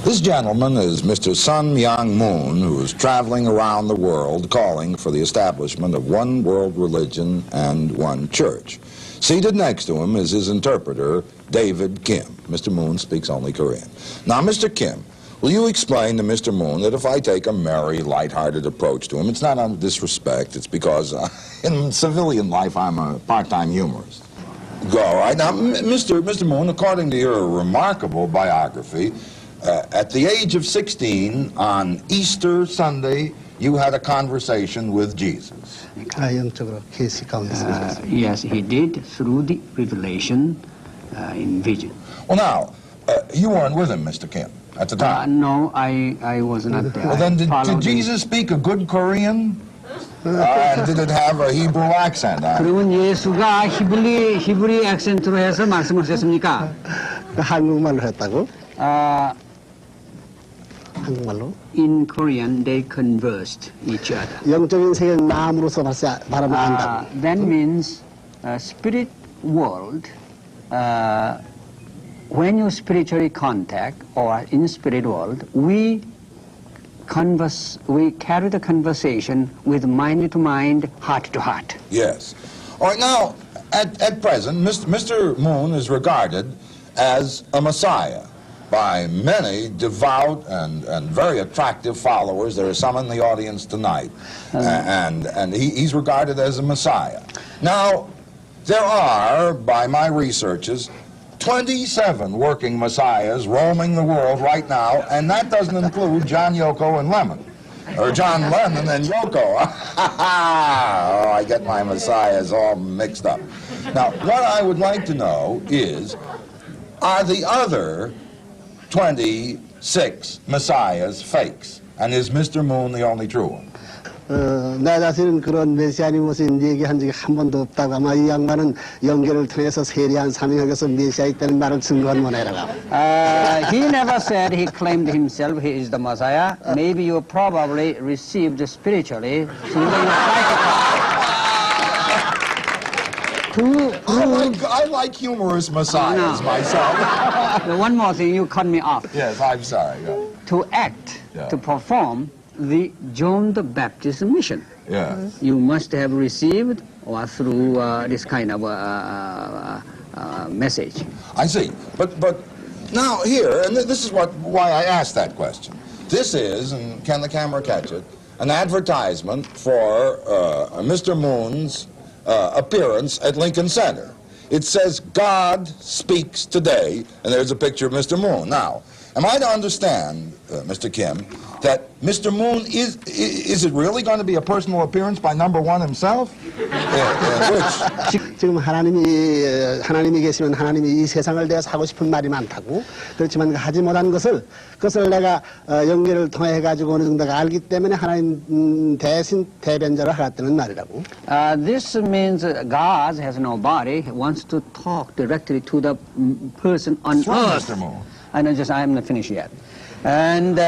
This gentleman is Mr. Sun Myung Moon, who is traveling around the world calling for the establishment of one world religion and one church. Seated next to him is his interpreter, David Kim. Mr. Moon speaks only Korean. Now, Mr. Kim, will you explain to Mr. Moon that if I take a merry, light-hearted approach to him, it's not out of disrespect, it's because in civilian life I'm a part-time humorist. Go, all right? Now, Mr. Moon, according to your remarkable biography, at the age of 16, on Easter Sunday, you had a conversation with Jesus. Yes, he did through the revelation in vision. Well, now, you weren't with him, Mr. Kim, at the time. No, I was not there. Well, then, did Jesus speak a good Korean? Did it have a Hebrew accent? 그러면 예수가 히브리 액센트로 해서 말씀하셨습니까? 한국말로 했다고? 한국말로? In Korean, they conversed each other. 영적인 세계는 마음으로서 바라보면 안다고. That means spirit world. When you spiritually contact or in spirit world, we carry the conversation with mind to mind, heart to heart. Yes. All right, now, at present, Mr. Moon is regarded as a Messiah by many devout and very attractive followers. There are some in the audience tonight. And he's regarded as a Messiah. Now, there are, by my researches, 27 working messiahs roaming the world right now, and that doesn't include John, Yoko, and Lemon. Or John Lennon and Yoko. Oh, I get my messiahs all mixed up. Now, what I would like to know is, are the other 26 messiahs fakes? And is Mr. Moon the only true one? 나 자신은 그런 메시아님 모습 얘기한 적이 한 번도 없다고. 아마 이 양반은 연결을 통해서 세리한 사명하게서 메시아 있다는 말을 증거한 모네라고. He never said he claimed himself he is the Messiah. Maybe you probably received spiritually through the I like humorous messiahs myself. One more thing, you cut me off. Yes, I'm sorry. To act, to perform the John the Baptist mission. Yes. You must have received or through this kind of message. I see. But now here, and this is why I asked that question. This is, and can the camera catch it, an advertisement for Mr. Moon's appearance at Lincoln Center. It says, God speaks today, and there's a picture of Mr. Moon. Now, am I to understand, Mr. Kim, that Mr. Moon is it really going to be a personal appearance by number one himself? 지금 하나님이 계시면 하나님이 이 세상을 대해서 하고 싶은 말이 많다고. 그렇지만 하지 못한 그것을 내가 연결을 통해 가지고 어느 정도가 알기 때문에 하나님 대신 대변자로 하겠다는 말이라고. This means God has no body. He wants to talk directly to the person on earth. Mr. Moon. I am not finished yet. And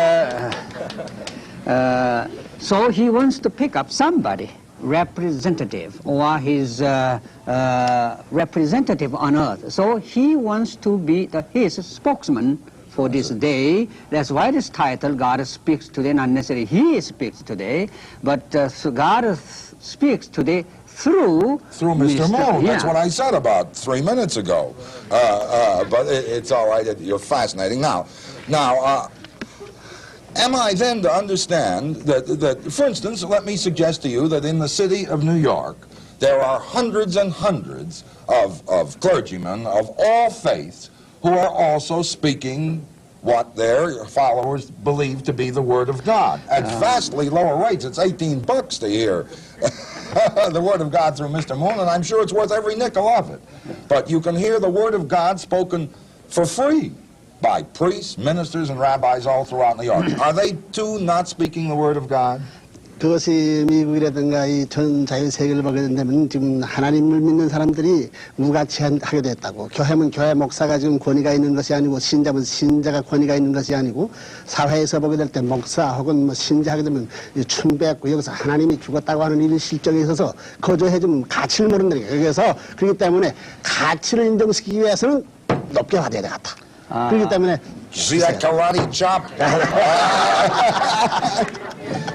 so he wants to pick up somebody, representative, or his representative on earth. So he wants to be his spokesman for this day. That's why this title, God Speaks Today, not necessarily He speaks today, but God speaks today through Mr. Moon. Yeah. That's what I said about 3 minutes ago. But it's all right. You're fascinating. Now, am I then to understand that, for instance, let me suggest to you that in the city of New York, there are hundreds and hundreds of clergymen of all faiths who are also speaking what their followers believe to be the Word of God at vastly lower rates. It's $18 to hear the Word of God through Mr. Moon, and I'm sure it's worth every nickel of it. But you can hear the Word of God spoken for free by priests, ministers, and rabbis all throughout New York. Are they too not speaking the Word of God? 그것이 미국이라든가 이 전 자유세계를 보게 된다면 지금 하나님을 믿는 사람들이 무가치하게 됐다고. 교회면 교회 목사가 지금 권위가 있는 것이 아니고 신자면 신자가 권위가 있는 것이 아니고 사회에서 보게 될 때 목사 혹은 뭐 신자하게 되면 춤뱉고 여기서 하나님이 죽었다고 하는 일이 실정에 있어서 거저해주면 가치를 모른다. 그래서 그렇기 때문에 가치를 인정시키기 위해서는 높게 받아야 되겠다. 그렇기 때문에 See that karate chop?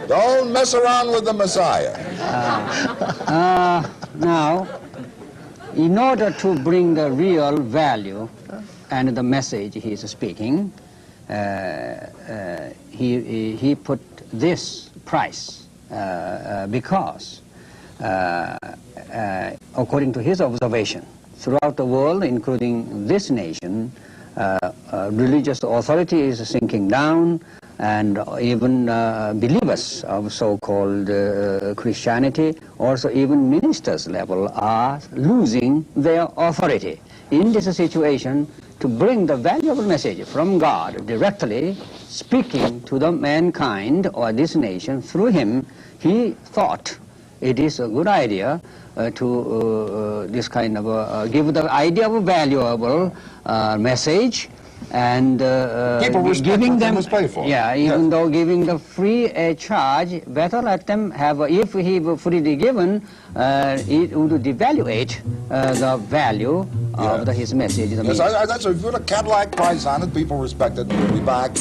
Don't mess around with the Messiah. Now, in order to bring the real value and the message he is speaking, he put this price because, according to his observation, throughout the world, including this nation, religious authority is sinking down, and even believers of so-called Christianity, also even ministers level, are losing their authority. In this situation, to bring the valuable message from God directly, speaking to the mankind or this nation through him, he thought it is a good idea to this kind of give the idea of a valuable message, and giving them, even though giving the free charge, better let them have, if he were freely given, it would devaluate the value of his message. That's if you put a Cadillac price on it, people respect it. We'll be back.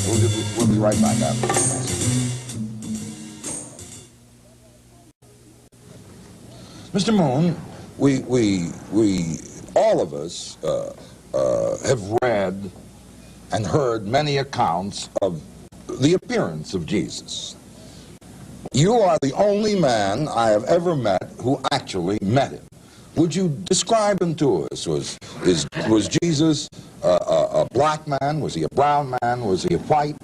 We'll be right back after this. Mr. Moon, we all of us have read and heard many accounts of the appearance of Jesus. You are the only man I have ever met who actually met him. Would you describe him to us? Was Jesus a black man? Was he a brown man? Was he a white?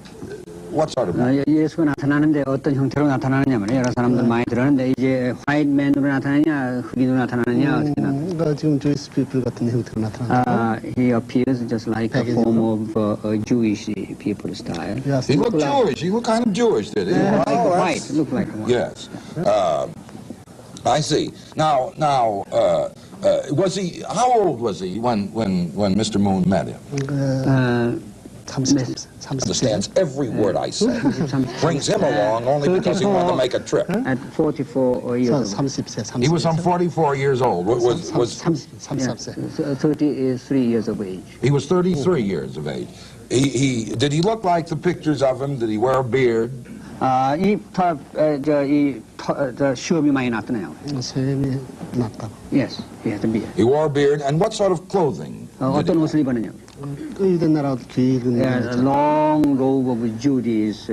What sort of man? 예수가 나타나는데 어떤 형태로 나타나느냐면 여러 사람들 많이 들었는데 이제 화이트맨으로 나타나냐, 흑인으로 나타나느냐 어떻게 나타나냐? 지금 Jewish people 같은 형태로 나타나요. He appears just like a form of Jewish people style. Yes, He looked Jewish. He looked kind of Jewish, did he? Like white. Looked like white. Yes. I see. Now, was he? How old was he when Mr. Moon met him? Understands every word I say. Brings him along only because he wanted to make a trip. At 44 years old. He was some 44 years old. Was 33 years of age. He was 33 years of age. Did he look like the pictures of him? Did he wear a beard? 시험이 많이 났잖아요. 세미 났다. Yes, he had a beard. He wore a beard, and what sort of clothing? 어떤 옷을 입었느냐? 끄이던 나라 긴 A long robe of Jewish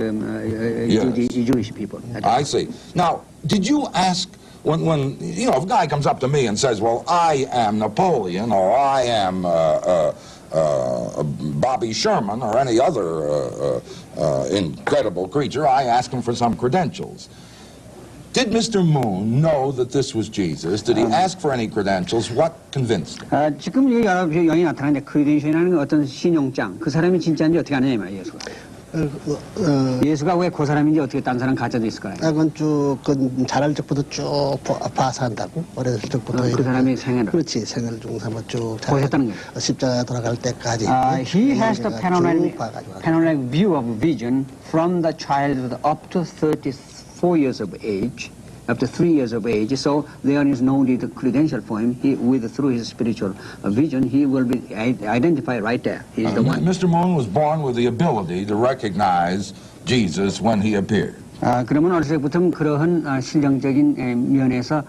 people. I see. Now, did you ask when you know if a guy comes up to me and says, "Well, I am Napoleon," or "I am Bobby Sherman," or any other incredible creature, I ask him for some credentials. Did Mr. Moon know that this was Jesus? Did he ask for any credentials? What convinced him? 지금 여러 영이 나타나는데 크리덴셜이라는 건 어떤 신용장, 그 사람이 진짜인지 어떻게 아느냐 이 말이에요, 예수가. 예수가 왜 그 사람인지 어떻게 딴 사람 가짜도 있을까요? 그건 쭉 자랄 적부터 쭉 봐서 한다고. 어렸을 적부터. 그 사람이 생애를. 그렇지, 생애를 중삼아 쭉 보셨다는 거예요. 십자가 돌아갈 때까지. He has the panoramic view of vision from the childhood up to 34 years of age, up to 3 years of age. So there is no need credential for him. Through his spiritual vision, he will be identified right there. He is the one. Mr. Moon was born with the ability to recognize Jesus when he appeared. 그러면 어렸을 때부터 그러한 실정적인 면에서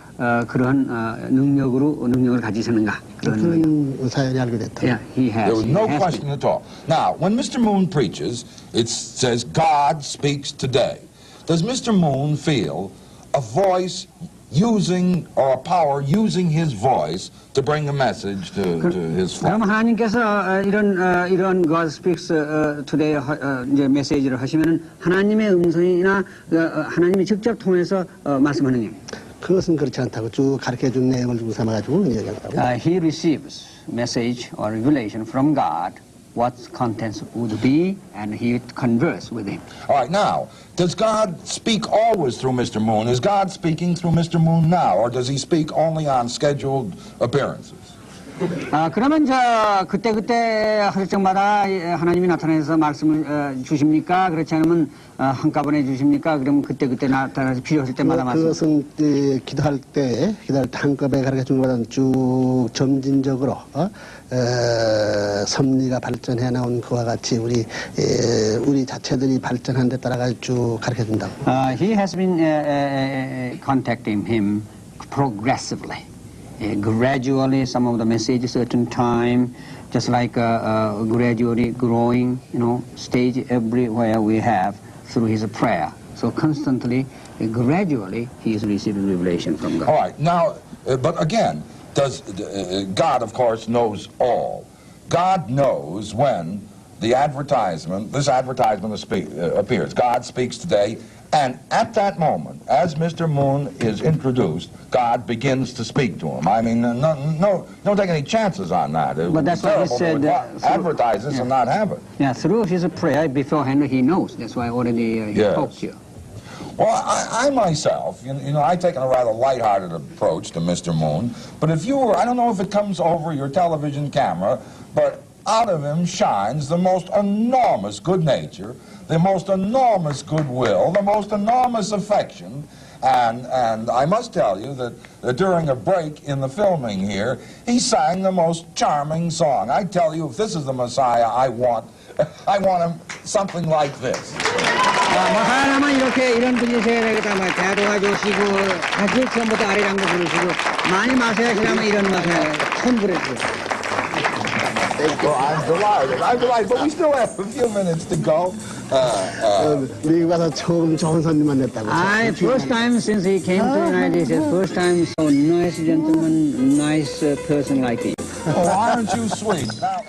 그러한 능력을 가지시는가? 그런 사연이 알게 됐다. Yeah, he has. There was no question at all. Now, when Mr. Moon preaches, it says God speaks today. Does Mr. Moon feel a voice using, or a power using his voice to bring a message to his flock? 그럼 하나님께서 이런 God speaks today 이제 메시지를 하시면은 하나님의 음성이나 하나님이 직접 통해서 말씀하는 게. 그것은 그렇지 않다고 쭉 가르쳐준 내용을 주고 삼아가지고 얘기한다고. He receives message or revelation from God. What contents would be, and he converse with him. All right, now, does God speak always through Mr. Moon? Is God speaking through Mr. Moon now, or does he speak only on scheduled appearances? 그러면 그때 할 적마다 하나님이 나타나서 말씀을 주십니까? 그렇지 않으면 한꺼번에 주십니까? 그러면 그때 나타나서 필요할 때마다 말씀. 그것은 기도할 때 한꺼번에 가르쳐 준 것보다는 쭉 점진적으로 섭리가 발전해 나온 그와 같이 우리 자체들이 발전한 데 따라가 쭉 가르쳐 준다고. He has been contacting him progressively. Gradually, some of the messages certain time, just like gradually growing, stage everywhere we have through his prayer. So constantly, gradually, he is receiving revelation from God. All right, now, but again, God, of course, knows all. God knows when this advertisement appears. God speaks today, and at that moment, as Mr. Moon is introduced, God begins to speak to him. I mean, don't take any chances on that. But that's why he said, advertise this and not have it. Yeah, through his prayer beforehand, he knows. That's why already he spoke to you. Well, I myself, I take a rather lighthearted approach to Mr. Moon, but if you were, I don't know if it comes over your television camera, but out of him shines the most enormous good nature, the most enormous goodwill, the most enormous affection, and I must tell you that during a break in the filming here, he sang the most charming song. I tell you, if this is the Messiah I want him something like this. 하나만 이런 분이 되어야 되겠다. 대도와주시고 아주 처음부터 아리랑도 부르시고 많이 마셔야 그러면 이런 맛에 처음 부르시고. Well, I'm delighted, but we still have a few minutes to go. 미국 와서 처음 좋은 손님만 냈다고. First time since he came to the United States, first time so nice gentleman, nice person like him. Oh, aren't you sweet? Now,